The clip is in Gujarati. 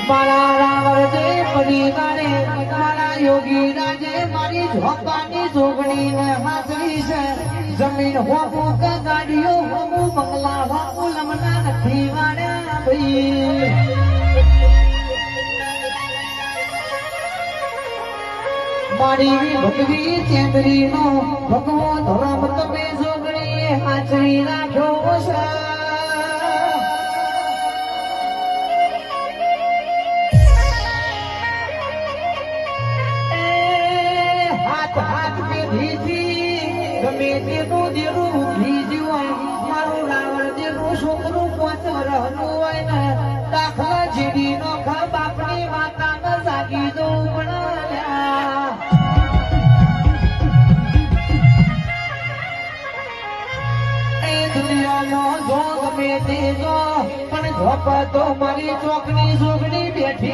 મારા રાવણ જે પરિવારે મારા યોગી રાજે મારી ઝોપાની જોગણી ને હાજરી છે જમીન હોવું કે ગાડીઓ હોવું બંગલા હોવું લમના નથી વાળ્યા ભાઈ મારી ભગવી ચેન્દ્રી નો ભગવો ધર્મ તમે જોગણી હાજરી રાખ્યો છે હાથ પેઢીથી ગમે તેનું જેનું ભીજ્યું હોય મારું રાવણ જેનું છોકરું પોચરનું હોય ને દાખલા જેડી નો બાપની માતા ને જાગી દઉં ભણાવ્યા એ દુનિયાનો જો ગમે તે જો પણ ઝોપ તો મારી ચોકની જોગણી બેઠી